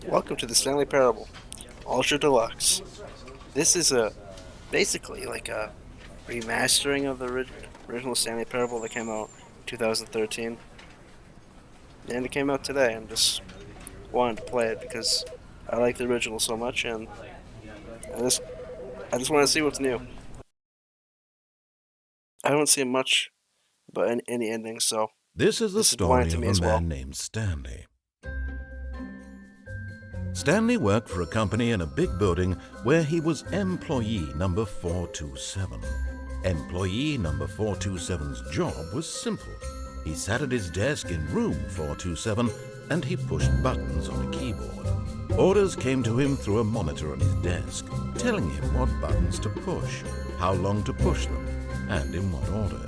Welcome to the Stanley Parable, Ultra Deluxe. This is basically like a remastering of the original Stanley Parable that came out in 2013. And it came out today. I'm just wanted to play it because I like the original so much, and I just want to see what's new. I haven't seen much but any endings, so This is the this is blank story to of me a as well. man named Stanley. Stanley worked for a company in a big building where he was employee number 427. Employee number 427's job was simple. He sat at his desk in room 427 and he pushed buttons on a keyboard. Orders came to him through a monitor on his desk, telling him what buttons to push, how long to push them, and in what order.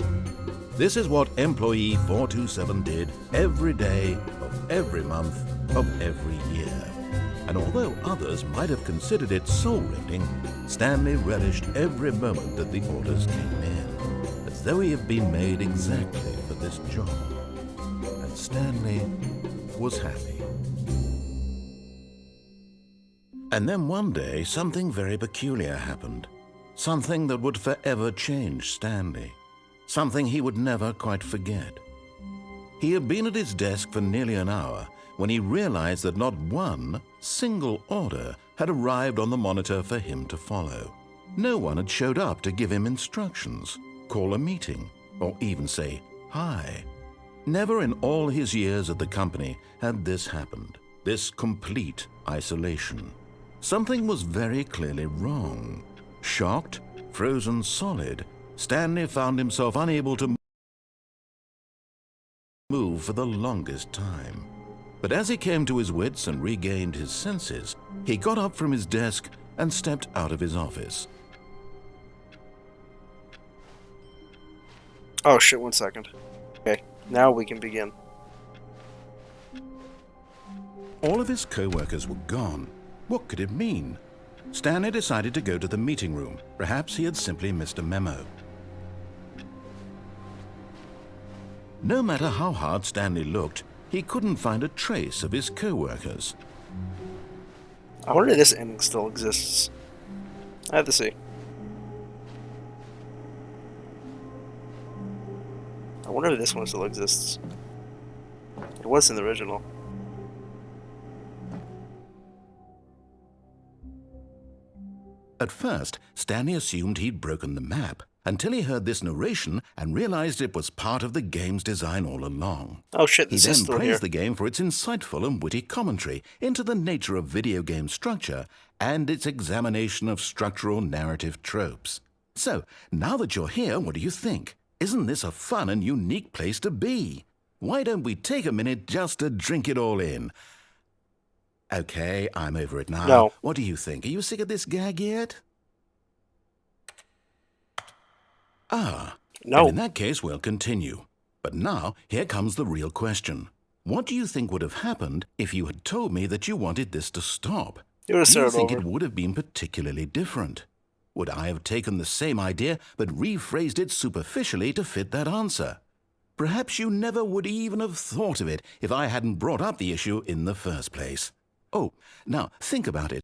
This is what employee 427 did every day of every month of every year. And although others might have considered it soul-rending, Stanley relished every moment that the orders came in, as though he had been made exactly for this job. And Stanley was happy. And then one day, something very peculiar happened. Something that would forever change Stanley. Something he would never quite forget. He had been at his desk for nearly an hour when he realized that not one single order had arrived on the monitor for him to follow. No one had showed up to give him instructions, call a meeting, or even say hi. Never in all his years at the company had this happened, this complete isolation. Something was very clearly wrong. Shocked, frozen solid, Stanley found himself unable to move for the longest time. But as he came to his wits and regained his senses, he got up from his desk and stepped out of his office. Oh shit, 1 second. Okay, now we can begin. All of his co-workers were gone. What could it mean? Stanley decided to go to the meeting room. Perhaps he had simply missed a memo. No matter how hard Stanley looked, he couldn't find a trace of his co-workers. I wonder if this ending still exists. I have to see. I wonder if this one still exists. It was in the original. At first, Stanley assumed he'd broken the map, until he heard this narration and realized it was part of the game's design all along. Oh shit, He this is then still praised here. the game for its insightful and witty commentary into the nature of video game structure and its examination of structural narrative tropes. So, now that you're here, what do you think? Isn't this a fun and unique place to be? Why don't we take a minute just to drink it all in? Okay, I'm over it now. No. What do you think? Are you sick of this gag yet? No. And in that case, we'll continue. But now, here comes the real question. What do you think would have happened if you had told me that you wanted this to stop? You would have Do you started think over. it would have been particularly different? Would I have taken the same idea but rephrased it superficially to fit that answer? Perhaps you never would even have thought of it if I hadn't brought up the issue in the first place. Oh, now think about it.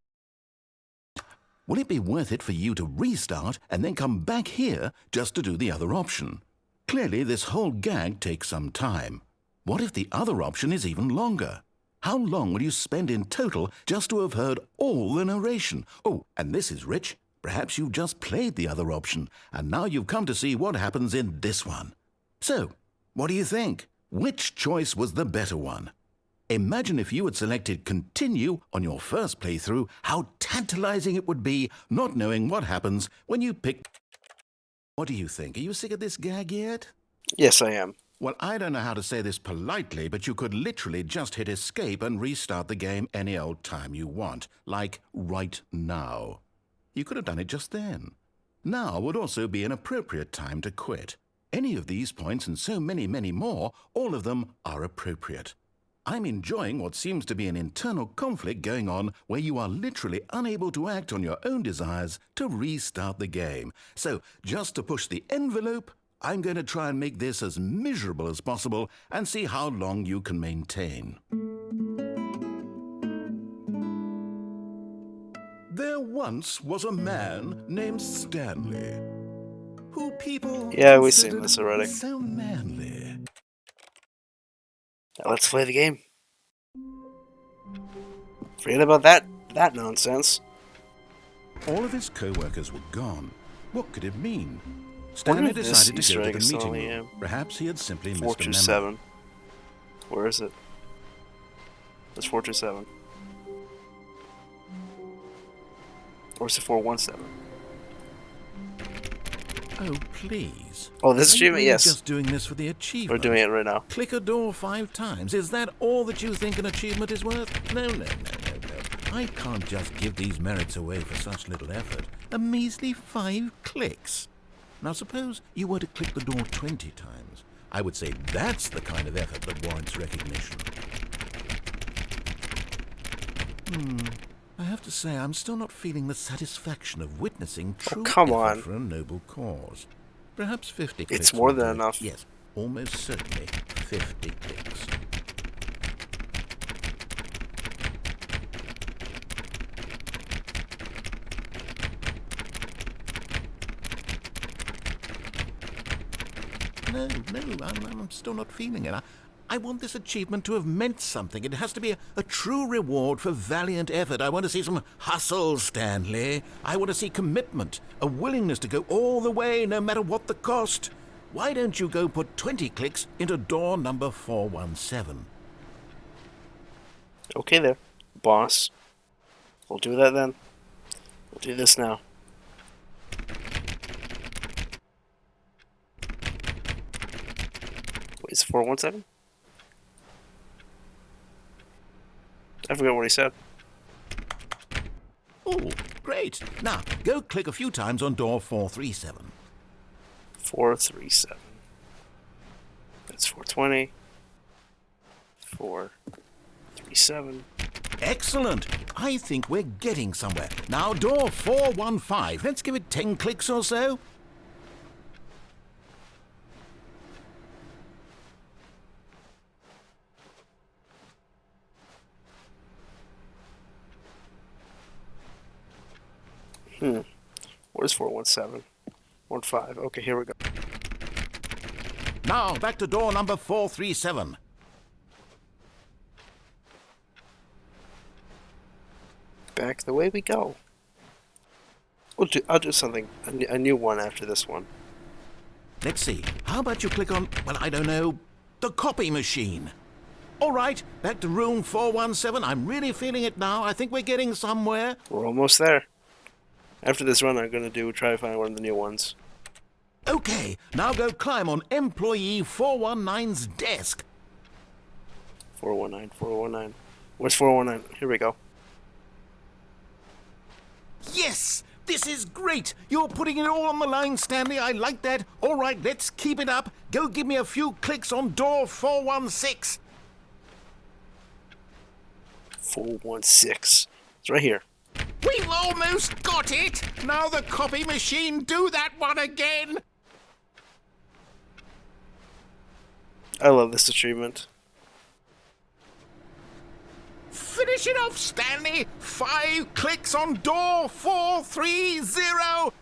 Will it be worth it for you to restart and then come back here just to do the other option? Clearly, this whole gag takes some time. What if the other option is even longer? How long will you spend in total just to have heard all the narration? Oh, and this is rich. Perhaps you've just played the other option, and now you've come to see what happens in this one. So, what do you think? Which choice was the better one? Imagine if you had selected continue on your first playthrough, how tantalizing it would be not knowing what happens when you pick. What do you think? Are you sick of this gag yet? Yes, I am. Well, I don't know how to say this politely, but you could literally just hit escape and restart the game any old time you want, like right now. You could have done it just then. Now would also be an appropriate time to quit. Any of these points and so many, many more, all of them are appropriate. I'm enjoying what seems to be an internal conflict going on where you are literally unable to act on your own desires to restart the game. So, just to push the envelope, I'm going to try and make this as miserable as possible and see how long you can maintain. There once was a man named Stanley, who people Yeah, we've seen considered this already. so manly. Now let's play the game. Forget about that nonsense. All of his co-workers were gone. What could it mean? Wonder Stanley if this decided to Easter go to egg the is meeting only, room. Perhaps he had simply missed a memo. 427. Where is it? It's 427. Or is it 417? Oh, please. Oh, this Are you achievement? really Yes. just doing this for the achievement? We're doing it right now. Click a door 5 times. Is that all that you think an achievement is worth? No. I can't just give these merits away for such little effort. A measly 5 clicks. Now suppose you were to click the door 20 times. I would say that's the kind of effort that warrants recognition. I have to say, I'm still not feeling the satisfaction of witnessing true come effort on. for a noble cause. Perhaps 50 clicks. It's more will than do it. enough. Yes, almost certainly 50 clicks. No, I'm still not feeling it. I want this achievement to have meant something. It has to be a true reward for valiant effort. I want to see some hustle, Stanley. I want to see commitment, a willingness to go all the way, no matter what the cost. Why don't you go put 20 clicks into door number 417? Okay there, boss. We'll do that then. We'll do this now. Wait, is it 417? I forgot what he said. Oh, great. Now, go click a few times on door 437. 437. That's 420. 437. Excellent. I think we're getting somewhere. Now, door 415. Let's give it 10 clicks or so. Where's 417? 15. Okay, here we go. Now, back to door number 437. Back the way we go. I'll do something, a new one after this one. Let's see. How about you click on, well, I don't know, the copy machine? All right, back to room 417. I'm really feeling it now. I think we're getting somewhere. We're almost there. After this run, I'm going to try to find one of the new ones. Okay, now go climb on employee 419's desk. 419, 419. Where's 419? Here we go. Yes! This is great! You're putting it all on the line, Stanley. I like that. All right, let's keep it up. Go give me a few clicks on door 416. 416. It's right here. We've almost got it! Now the copy machine, do that one again! I love this achievement. Finish it off, Stanley! 5 clicks on door 430!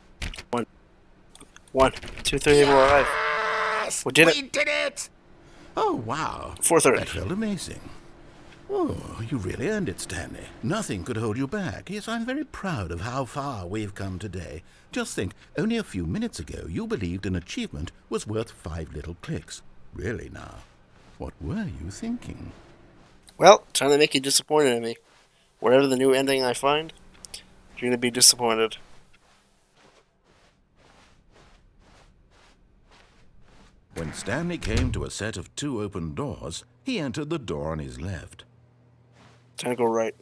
1, 2, 3, 4, 5. Yes! We did it. We did it! Oh, wow. 430. That felt amazing. Oh, you really earned it, Stanley. Nothing could hold you back. Yes, I'm very proud of how far we've come today. Just think, only a few minutes ago you believed an achievement was worth 5 little clicks. Really now, what were you thinking? Well, trying to make you disappointed in me. Whatever the new ending I find, you're going to be disappointed. When Stanley came to a set of 2 open doors, he entered the door on his left. Time to go right.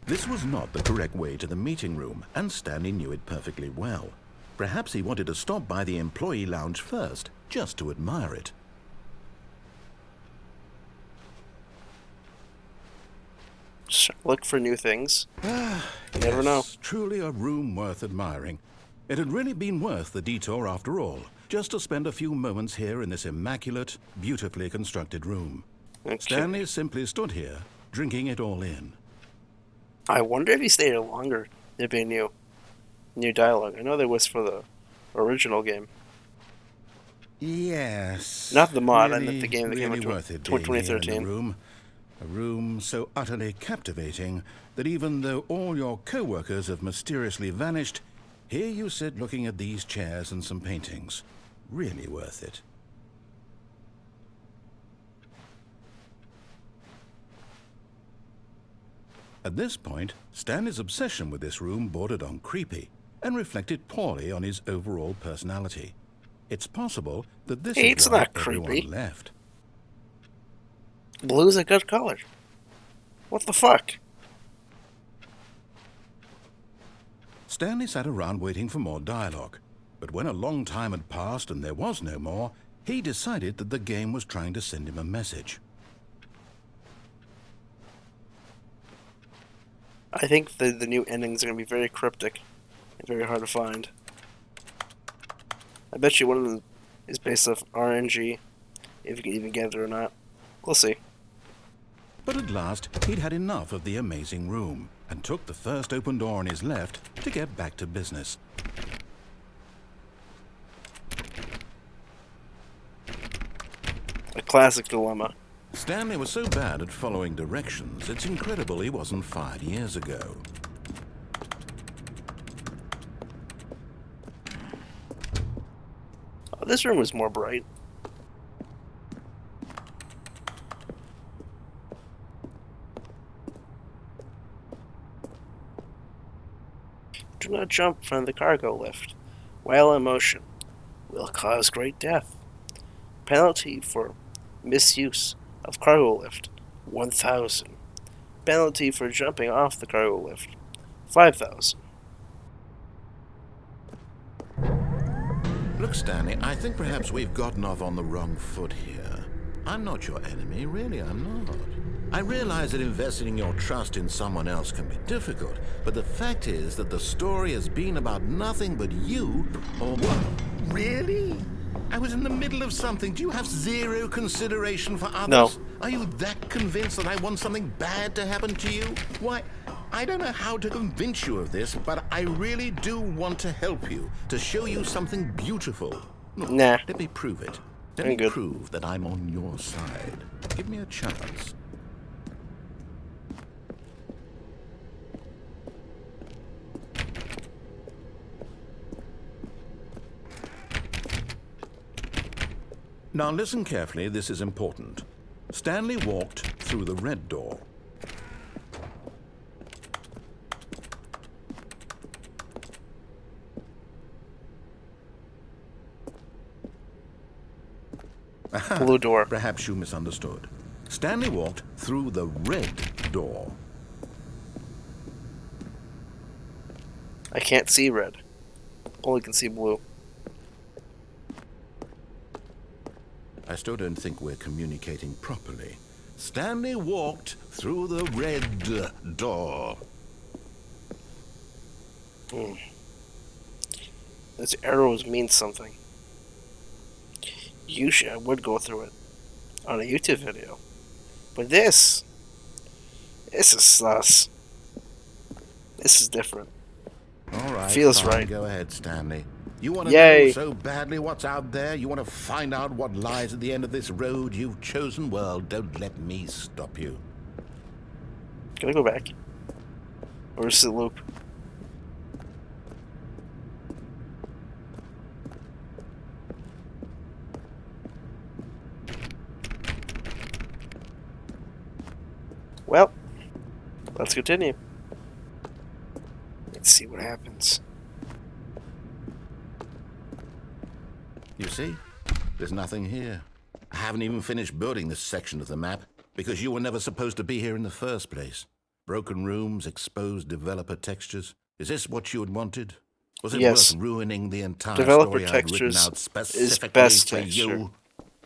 This was not the correct way to the meeting room, and Stanley knew it perfectly well. Perhaps he wanted to stop by the employee lounge first, just to admire it. Just look for new things. You never know. Truly a room worth admiring. It had really been worth the detour after all, just to spend a few moments here in this immaculate, beautifully constructed room. Okay. Stanley simply stood here, drinking it all in. I wonder if he stayed here longer. there'd be new dialogue. I know there was for the original game, Yes. not the mod. I meant Really, the game that came really out worth it being here in the 2013. room. A room so utterly captivating that even though all your co-workers have mysteriously vanished, here you sit looking at these chairs and some paintings. Really worth it. At this point, Stanley's obsession with this room bordered on creepy and reflected poorly on his overall personality. It's possible that this Hey, is it's why not everyone creepy. left. Blue's a good color. What the fuck? Stanley sat around waiting for more dialogue, but when a long time had passed and there was no more, he decided that the game was trying to send him a message. I think the new endings are going to be very cryptic and very hard to find. I bet you one of them is based off RNG, if you can even get it or not. We'll see. But at last, he'd had enough of the amazing room and took the first open door on his left to get back to business. A classic dilemma. Stanley was so bad at following directions, it's incredible he wasn't fired years ago. Oh, this room was more bright. Do not jump from the cargo lift. While in motion will cause great death. Penalty for misuse of cargo lift, 1,000. Penalty for jumping off the cargo lift, 5,000. Look, Stanley, I think perhaps we've gotten off on the wrong foot here. I'm not your enemy, really, I'm not. I realize that investing your trust in someone else can be difficult, but the fact is that the story has been about nothing but you, or what? Really? I was in the middle of something. Do you have zero consideration for others? No. Are you that convinced that I want something bad to happen to you? Why, I don't know how to convince you of this, but I really do want to help you, to show you something beautiful. Look, Nah. let me prove it. Let I'm me good. prove that I'm on your side. Give me a chance. Now listen carefully, this is important. Stanley walked through the red door. Blue door. Perhaps you misunderstood. Stanley walked through the red door. I can't see red. Only can see blue. I still don't think we're communicating properly. Stanley walked through the red door. Those arrows mean something. Usually I would go through it on a YouTube video. But this is sus. This is different. All right, Feels fine, right. Go ahead, Stanley. You want to Yay. know so badly what's out there? You want to find out what lies at the end of this road you've chosen? Well, don't let me stop you. Can I go back? Or is it loop? Well, let's continue. Let's see what happens. You see? There's nothing here. I haven't even finished building this section of the map because you were never supposed to be here in the first place. Broken rooms, exposed developer textures. Is this what you had wanted? Was it Yes. worth ruining the entire Developer story I'd written textures out is specifically best for texture. you?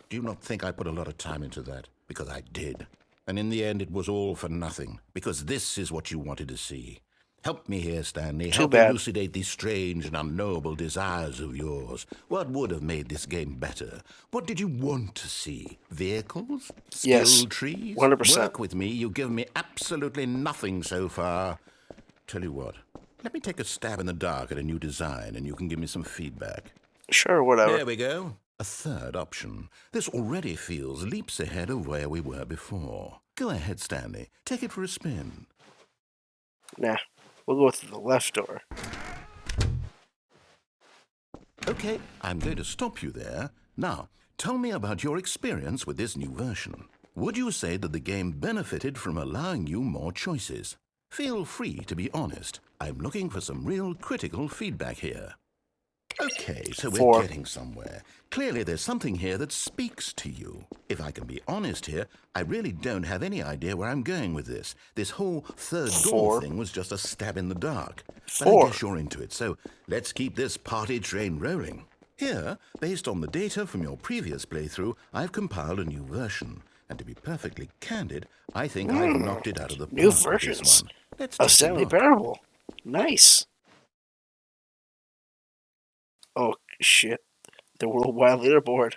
Do you not think I put a lot of time into that? Because I did. And in the end, it was all for nothing. Because this is what you wanted to see. Help me here, Stanley. Too Help bad. elucidate these strange and unknowable desires of yours. What would have made this game better? What did you want to see? Vehicles? Skill Yes, trees? 100%. Work with me. You've given me absolutely nothing so far. Tell you what, Let me take a stab in the dark at a new design, and you can give me some feedback. Sure, whatever. There we go. A third option. This already feels leaps ahead of where we were before. Go ahead, Stanley. Take it for a spin. Nah, we'll go with the left door. Okay, I'm going to stop you there. Now, tell me about your experience with this new version. Would you say that the game benefited from allowing you more choices? Feel free to be honest. I'm looking for some real critical feedback here. Okay, so we're 4. getting somewhere. Clearly there's something here that speaks to you. If I can be honest here, I really don't have any idea where I'm going with this. This whole third door 4. thing was just a stab in the dark. But 4. I guess you're into it, so let's keep this party train rolling. Here, based on the data from your previous playthrough, I've compiled a new version. And to be perfectly candid, I think I've knocked it out of the park New with versions. this one. Let's A take Stanley look. Parable. Nice. Oh, shit. The worldwide leaderboard.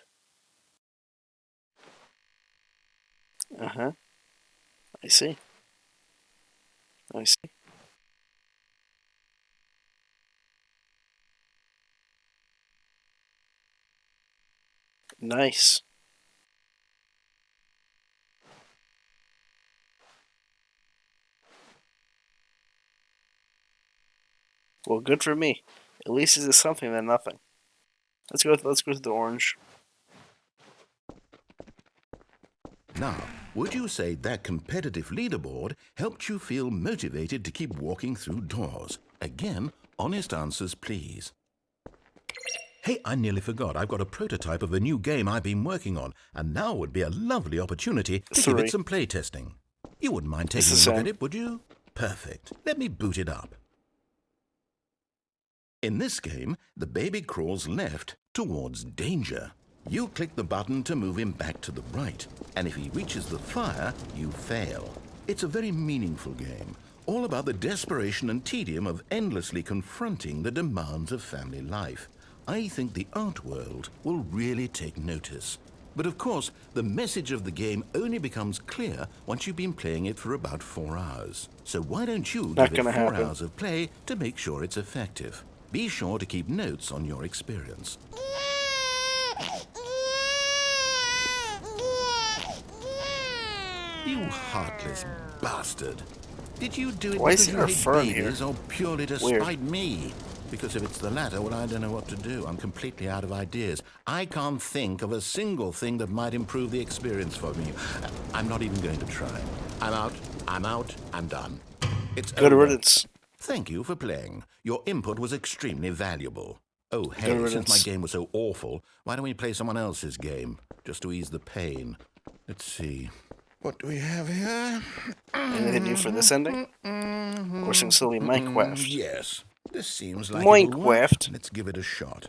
Uh-huh. I see. I see. Nice. Well, good for me. At least it's something than nothing. Let's go with the orange. Now, would you say that competitive leaderboard helped you feel motivated to keep walking through doors? Again, honest answers, please. Hey, I nearly forgot. I've got a prototype of a new game I've been working on, and now would be a lovely opportunity to give 3. it some playtesting. You wouldn't mind It's taking the a look same. at it, would you? Perfect. Let me boot it up. In this game, the baby crawls left towards danger. You click the button to move him back to the right, and if he reaches the fire, you fail. It's a very meaningful game, all about the desperation and tedium of endlessly confronting the demands of family life. I think the art world will really take notice. But of course, the message of the game only becomes clear once you've been playing it for about 4 hours. So why don't you Not give it gonna 4 happen. hours of play to make sure it's effective? Be sure to keep notes on your experience. You heartless bastard. Did you do it Why is because you there a hate fern here? babies or purely to Weird. spite me? Because if it's the latter, well, I don't know what to do. I'm completely out of ideas. I can't think of a single thing that might improve the experience for me. I'm not even going to try. I'm out, I'm done. It's Good over. riddance. Thank you for playing. Your input was extremely valuable. Oh, hey, Good since my riddance. game was so awful, why don't we play someone else's game, just to ease the pain? Let's see. What do we have here? Anything new for this ending? Or some silly Minecraft? Yes, this seems like it'll work. Minecraft. Let's give it a shot.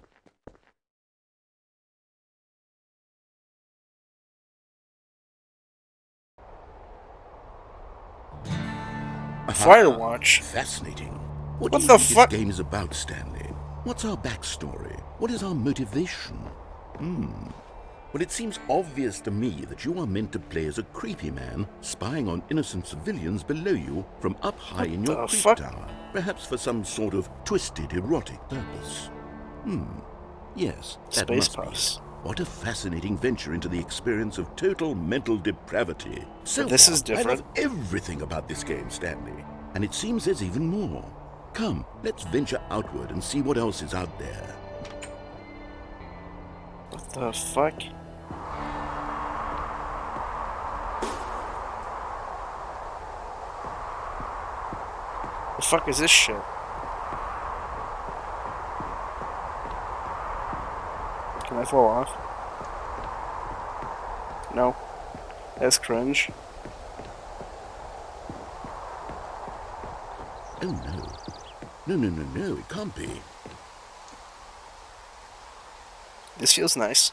Firewatch? Fascinating. What What do you the think fuck? this game is about, Stanley? What's our backstory? What is our motivation? Well, it seems obvious to me that you are meant to play as a creepy man spying on innocent civilians below you from up high in your the creep fuck? tower, perhaps for some sort of twisted erotic purpose. Yes, that Space must Puffs. be it. What a fascinating venture into the experience of total mental depravity. So But this far, is different. I love everything about this game, Stanley. And it seems there's even more. Come, let's venture outward and see what else is out there. What the fuck? The fuck is this shit? Can I fall off? No. That's cringe. Oh, no. No, it can't be. This feels nice.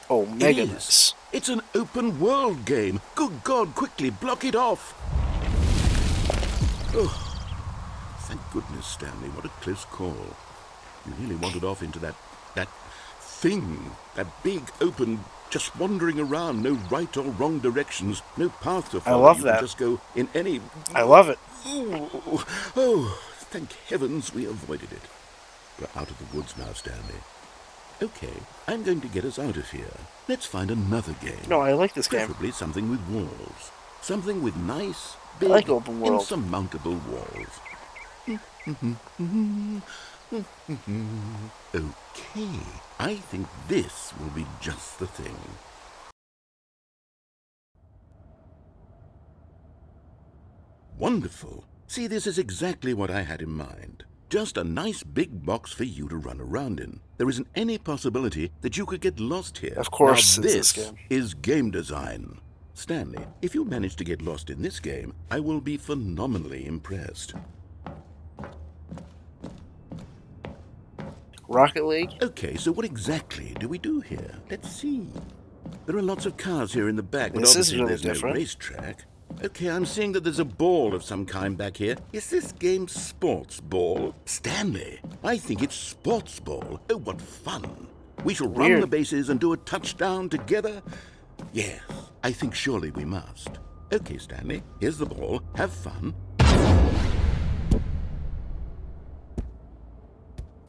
Oh, mega It is. nice. It's an open world game. Good God, quickly, block it off. Oh, thank goodness, Stanley. What a close call. You really wandered off into that thing. That big, open Just wandering around, no right or wrong directions, no path to I follow. love You that. can just go in any... I love it. Oh, thank heavens we avoided it. We're out of the woods now, Stanley. Okay, I'm going to get us out of here. Let's find another game. No, I like this game. Preferably something with walls. Something with nice, I big, like open world. insurmountable walls. Okay, I think this will be just the thing. Wonderful. See, this is exactly what I had in mind. Just a nice big box for you to run around in. There isn't any possibility that you could get lost here. Of course, now, it's this this game. is game design. Stanley, if you manage to get lost in this game, I will be phenomenally impressed. Rocket League? Okay, so what exactly do we do here? Let's see. There are lots of cars here in the back, but This is obviously really there's different. no racetrack. Okay, I'm seeing that there's a ball of some kind back here. Is this game sports ball? Stanley, I think it's sports ball. Oh, what fun. We shall run Weird. the bases and do a touchdown together. Yes, I think surely we must. Okay, Stanley, here's the ball. Have fun.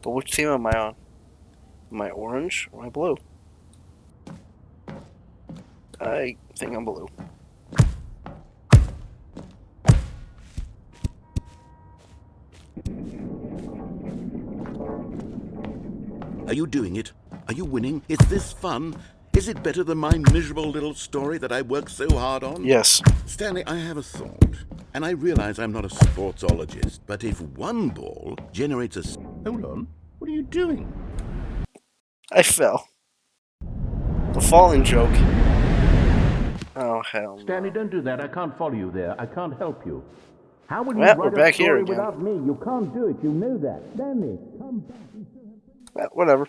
But which team am I on? Am I orange or am I blue? I think I'm blue. Are you doing it? Are you winning? Is this fun? Is it better than my miserable little story that I worked so hard on? Yes. Stanley, I have a thought. And I realize I'm not a sportsologist, but if one ball generates a... Hold on. What are you doing? I fell. The falling joke. Oh, hell no. Stanley, don't do that. I can't follow you there. I can't help you. How will you Well, we're write back a here story again. without me? You can't do it. You know that. Stanley, come back. Well, whatever.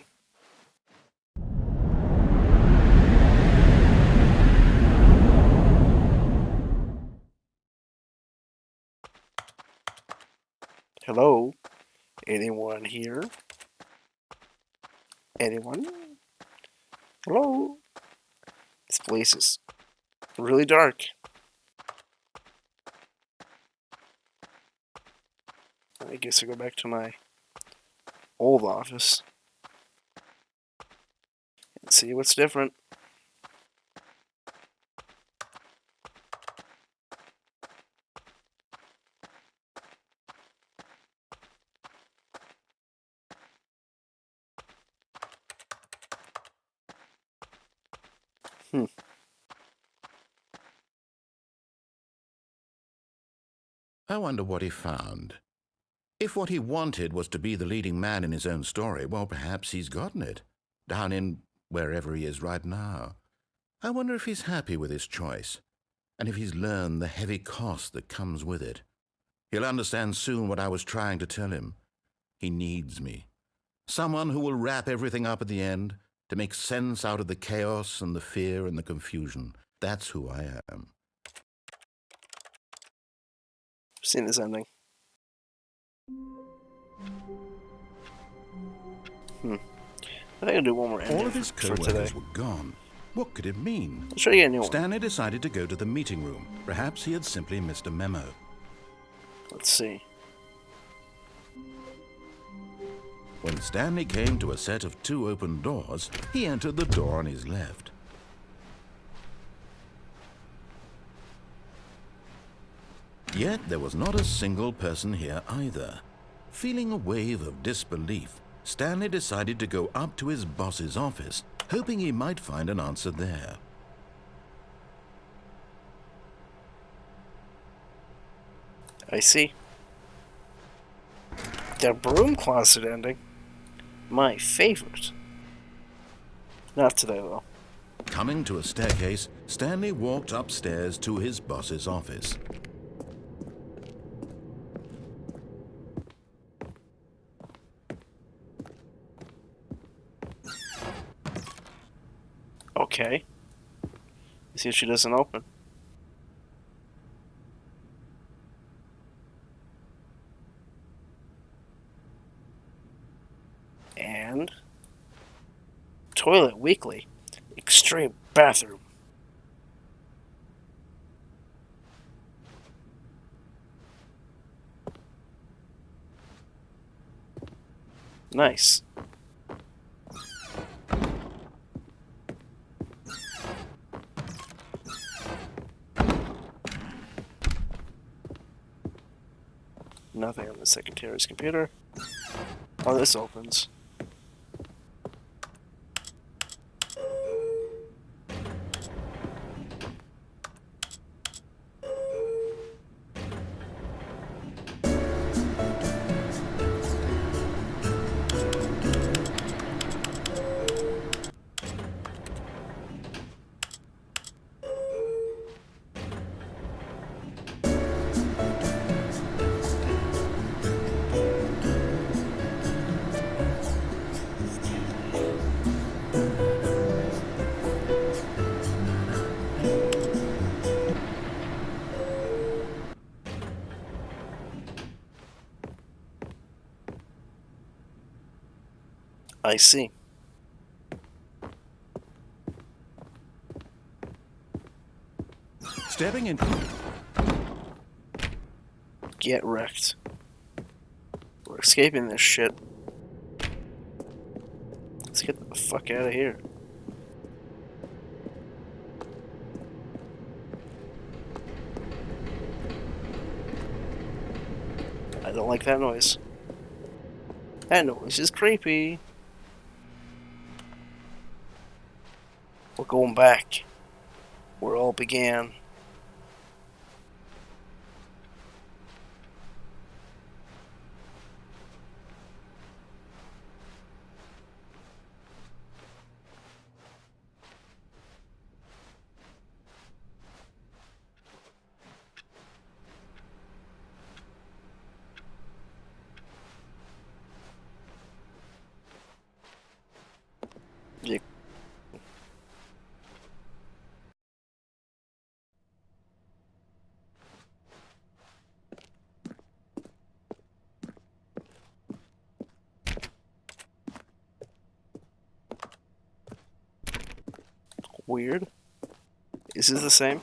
Hello? Anyone here? Anyone? Hello? This place is really dark. I guess I'll go back to my old office and see what's different. I wonder what he found. If what he wanted was to be the leading man in his own story, well, perhaps he's gotten it. Down in wherever he is right now. I wonder if he's happy with his choice, and if he's learned the heavy cost that comes with it. He'll understand soon what I was trying to tell him. He needs me. Someone who will wrap everything up at the end, to make sense out of the chaos and the fear and the confusion. That's who I am. I've seen this ending. I think I'll do one more ending All of his for today. co-workers were gone. What could it mean? Let's try to get a new one. Stanley decided to go to the meeting room. Perhaps he had simply missed a memo. Let's see. When Stanley came to a set of 2 open doors, he entered the door on his left. Yet there was not a single person here either. Feeling a wave of disbelief, Stanley decided to go up to his boss's office, hoping he might find an answer there. I see. The broom closet ending. My favorite. Not today, though. Coming to a staircase, Stanley walked upstairs to his boss's office. Okay. See if she doesn't open. And Toilet Weekly. Extreme bathroom. Nice. Nothing on the secretary's computer. Oh, this opens. I see. Stepping in. Get wrecked. We're escaping this shit. Let's get the fuck out of here. I don't like that noise. That noise is creepy. We're going back where it all began. Yeah. Weird. Is this the same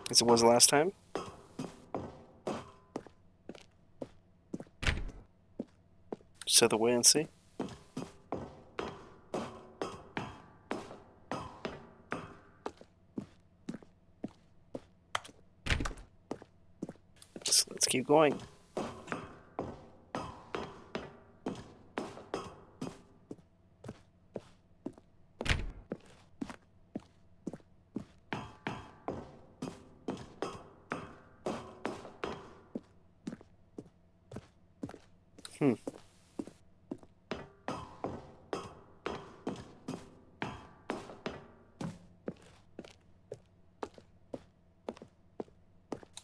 as it was last time? Just have to wait and see. Let's keep going.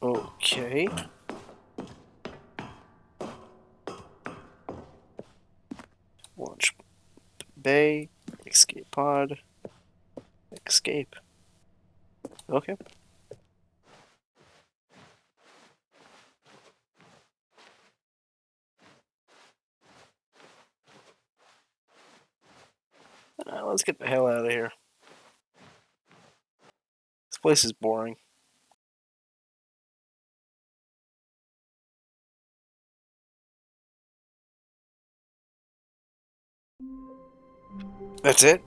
Okay. Launch bay, escape pod, escape. Okay. Let's get the hell out of here. This place is boring. That's it?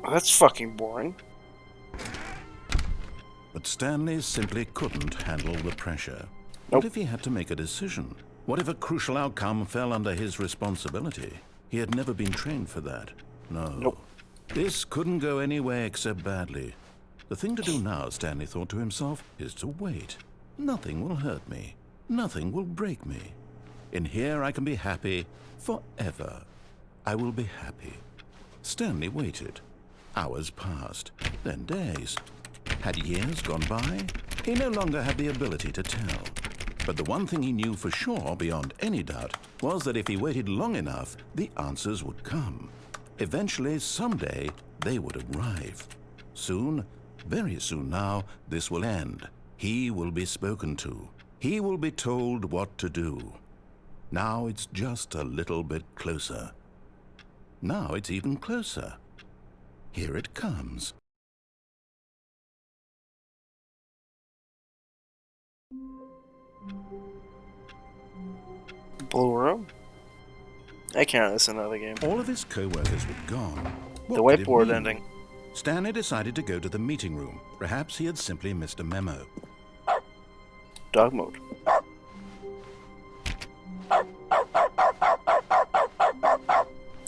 That's fucking boring. But Stanley simply couldn't handle the pressure. Nope. What if he had to make a decision? What if a crucial outcome fell under his responsibility? He had never been trained for that. No. Nope. This couldn't go anywhere except badly. The thing to do now, Stanley thought to himself, is to wait. Nothing will hurt me. Nothing will break me. In here I can be happy forever. I will be happy. Stanley waited. Hours passed, then days. Had years gone by? He no longer had the ability to tell. But the one thing he knew for sure, beyond any doubt, was that if he waited long enough, the answers would come. Eventually, someday, they would arrive. Soon, very soon now, this will end. He will be spoken to. He will be told what to do. Now it's just a little bit closer. Now it's even closer. Here it comes. Blue room? I can't listen to the game. All of his co-workers were gone. What The could it whiteboard mean? ending. Stanley decided to go to the meeting room. Perhaps he had simply missed a memo. Dog mode.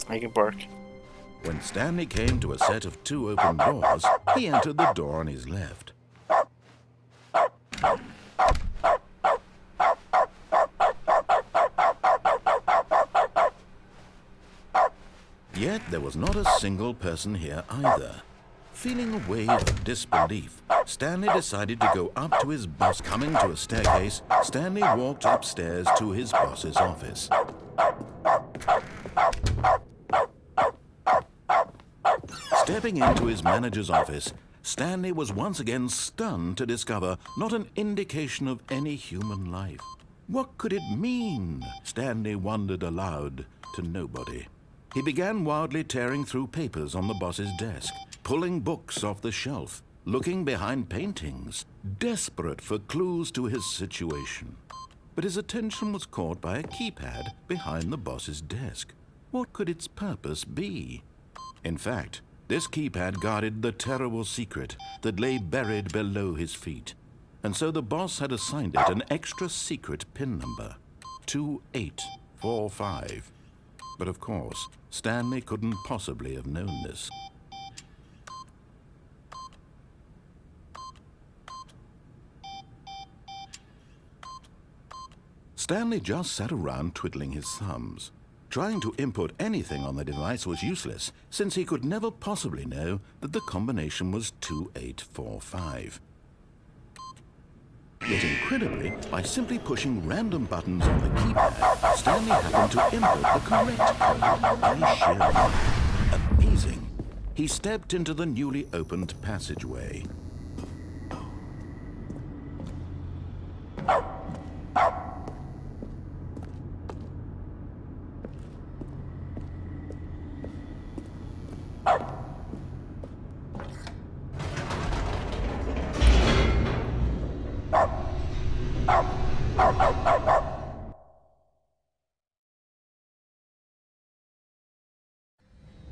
I can bark. When Stanley came to a set of 2 open doors, he entered the door on his left. Yet there was not a single person here either. Feeling a wave of disbelief, Stanley decided to go up to his boss. Coming to a staircase, Stanley walked upstairs to his boss's office. Stepping into his manager's office, Stanley was once again stunned to discover not an indication of any human life. What could it mean? Stanley wondered aloud to nobody. He began wildly tearing through papers on the boss's desk, pulling books off the shelf, looking behind paintings, desperate for clues to his situation. But his attention was caught by a keypad behind the boss's desk. What could its purpose be? In fact, this keypad guarded the terrible secret that lay buried below his feet. And so the boss had assigned it an extra secret PIN number, 2845. But of course, Stanley couldn't possibly have known this. Stanley just sat around twiddling his thumbs. Trying to input anything on the device was useless, since he could never possibly know that the combination was 2845. Yet incredibly, by simply pushing random buttons on the keypad, Stanley happened to input the correct code by sheer luck. Amazing. He stepped into the newly opened passageway.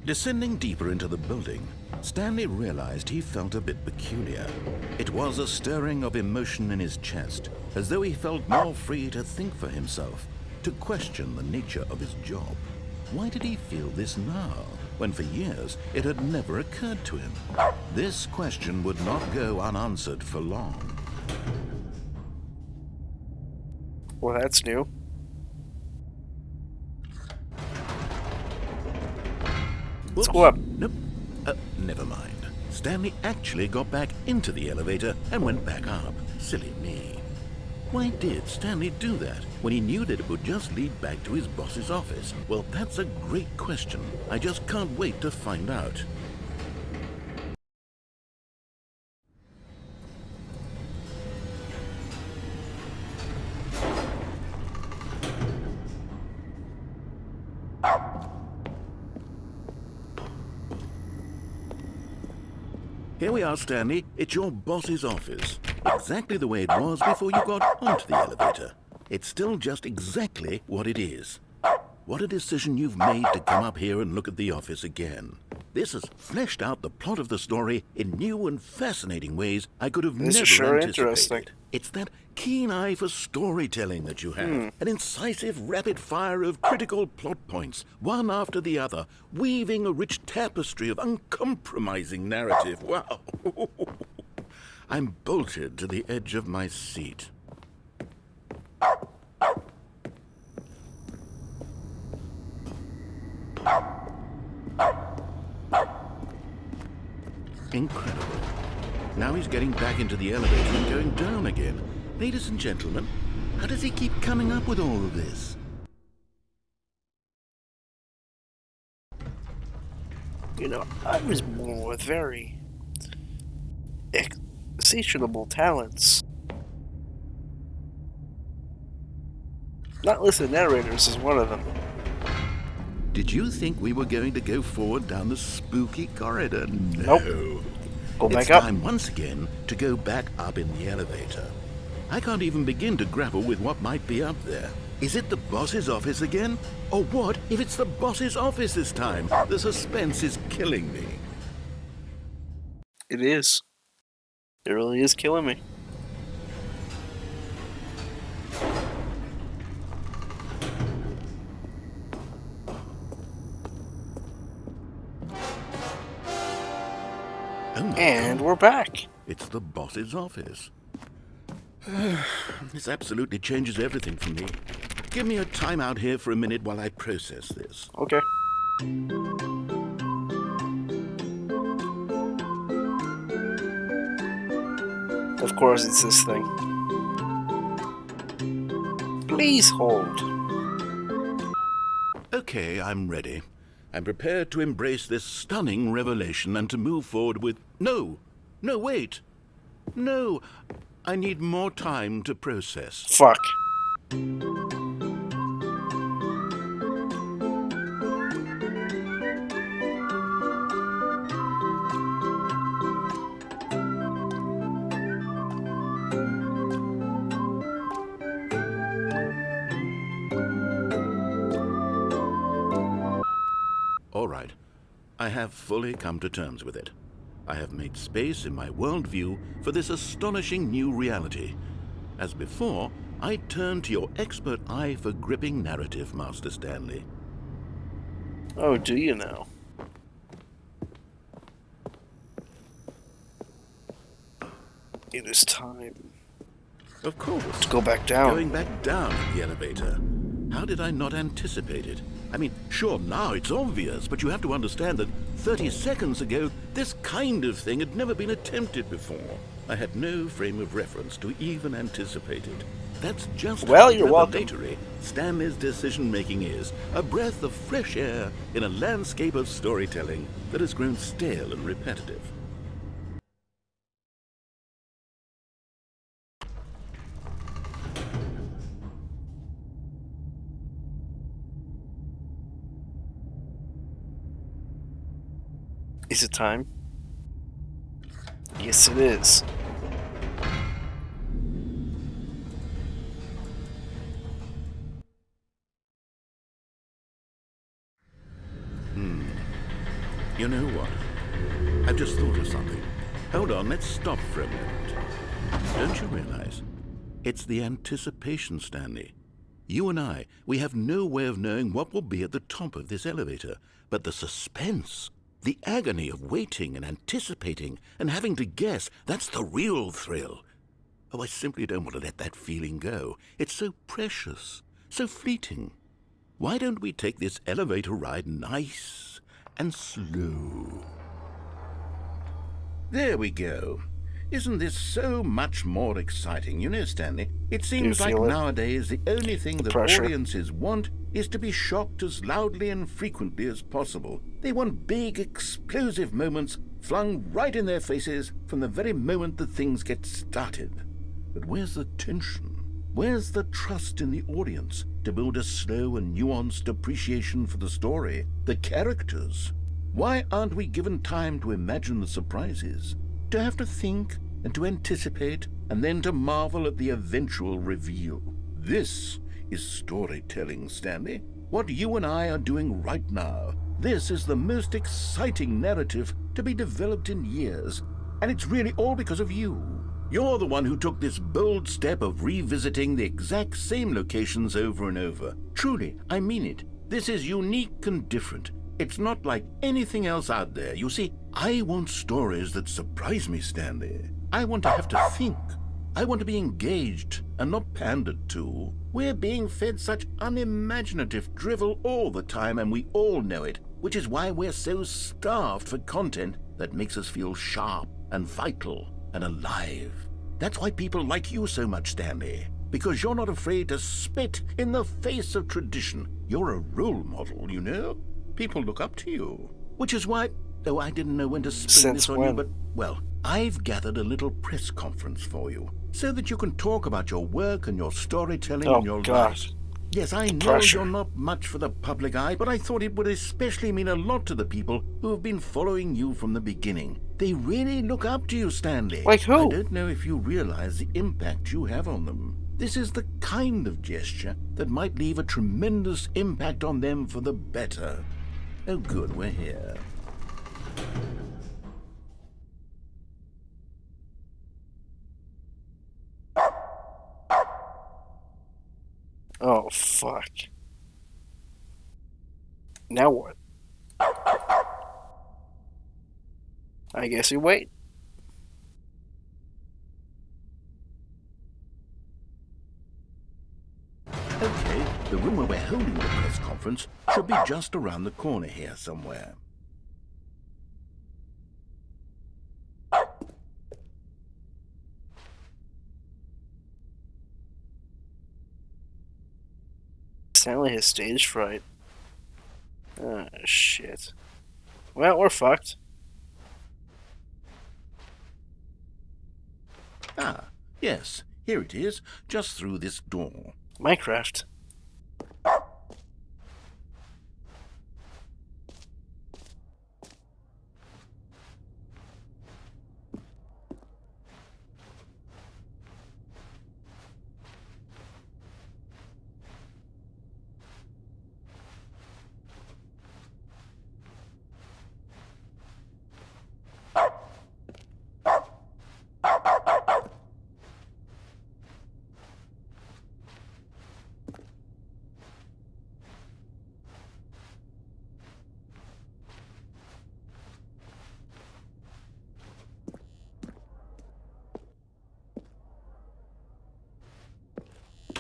Descending deeper into the building, Stanley realized he felt a bit peculiar. It was a stirring of emotion in his chest, as though he felt more free to think for himself, to question the nature of his job. Why did he feel this now, when for years it had never occurred to him? This question would not go unanswered for long. Well, that's new. Let's go up. Nope. Never mind. Stanley actually got back into the elevator and went back up. Silly me. Why did Stanley do that when he knew that it would just lead back to his boss's office? Well, that's a great question. I just can't wait to find out. Here we are, Stanley. It's your boss's office. Exactly the way it was before you got onto the elevator. It's still just exactly what it is. What a decision you've made to come up here and look at the office again. This has fleshed out the plot of the story in new and fascinating ways I could have This never is sure anticipated. interesting. It's that keen eye for storytelling that you have. An incisive rapid fire of critical plot points, one after the other, weaving a rich tapestry of uncompromising narrative. Wow. I'm bolted to the edge of my seat. Incredible. Now he's getting back into the elevator and going down again. Ladies and gentlemen, how does he keep coming up with all of this? You know, I was born with very exceptional talents. Not listed narrators is one of them. Did you think we were going to go forward down the spooky corridor? Nope. No. Go It's back up. time once again to go back up in the elevator. I can't even begin to grapple with what might be up there. Is it the boss's office again? Or what if it's the boss's office this time? The suspense is killing me. It is. It really is killing me. Oh my And God. we're back. It's the boss's office. This absolutely changes everything for me. Give me a time out here for a minute while I process this. Okay. Of course, it's this thing. Please hold. Okay, I'm ready. I'm prepared to embrace this stunning revelation and to move forward with... No, wait. No, I need more time to process. Fuck. All right, I have fully come to terms with it. I have made space in my worldview for this astonishing new reality. As before, I turn to your expert eye for gripping narrative, Master Stanley. Oh, do you now? It is time Of course. to go back down. Going back down in the elevator. How did I not anticipate it? I mean, sure, now it's obvious, but you have to understand that 30 seconds ago, this kind of thing had never been attempted before. I had no frame of reference to even anticipate it. That's just Well, how you're welcome. revelatory Stanley's decision-making is. A breath of fresh air in a landscape of storytelling that has grown stale and repetitive. Is it time? Yes, it is. You know what? I've just thought of something. Hold on, let's stop for a moment. Don't you realize? It's the anticipation, Stanley. You and I, we have no way of knowing what will be at the top of this elevator, but the suspense, the agony of waiting and anticipating and having to guess, that's the real thrill. Oh, I simply don't want to let that feeling go. It's so precious, so fleeting. Why don't we take this elevator ride nice and slow? There we go. Isn't this so much more exciting? You know, Stanley, it seems like feel it? nowadays the only thing that pressure? audiences want is to be shocked as loudly and frequently as possible. They want big, explosive moments flung right in their faces from the very moment that things get started. But where's the tension? Where's the trust in the audience to build a slow and nuanced appreciation for the story, the characters? Why aren't we given time to imagine the surprises, to have to think and to anticipate, and then to marvel at the eventual reveal? This is storytelling, Stanley. What you and I are doing right now. This is the most exciting narrative to be developed in years, and it's really all because of you. You're the one who took this bold step of revisiting the exact same locations over and over. Truly, I mean it. This is unique and different. It's not like anything else out there. You see, I want stories that surprise me, Stanley. I want to have to think. I want to be engaged and not pandered to. We're being fed such unimaginative drivel all the time, and we all know it, which is why we're so starved for content that makes us feel sharp and vital and alive. That's why people like you so much, Stanley, because you're not afraid to spit in the face of tradition. You're a role model, you know? People look up to you. Which is why... Oh, I didn't know when to spring Since this on when? you, but, well, I've gathered a little press conference for you so that you can talk about your work and your storytelling Oh, and your God. life. Yes, I know Pressure. you're not much for the public eye, but I thought it would especially mean a lot to the people who have been following you from the beginning. They really look up to you, Stanley. Like who? I don't know if you realize the impact you have on them. This is the kind of gesture that might leave a tremendous impact on them for the better. Oh, good, we're here. Oh, fuck. Now what? I guess we wait. Okay, the room where we're holding the press conference should be just around the corner here somewhere. Stanley has stage fright. Oh, shit. Well, we're fucked. Ah, yes, here it is, just through this door. Minecraft.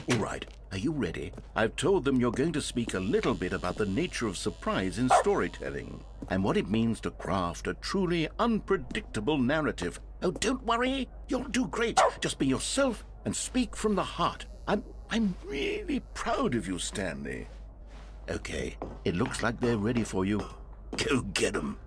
All right, are you ready? I've told them you're going to speak a little bit about the nature of surprise in storytelling and what it means to craft a truly unpredictable narrative. Oh, don't worry. You'll do great. Just be yourself and speak from the heart. I'm really proud of you, Stanley. Okay, it looks like they're ready for you. Go get 'em.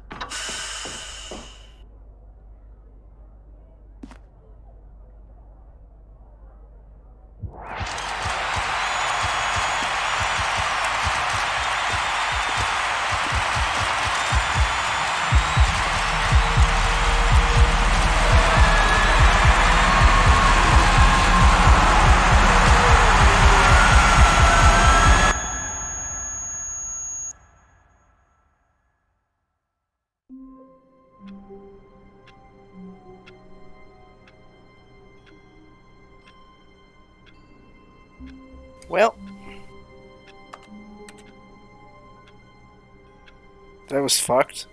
Well. That was fucked.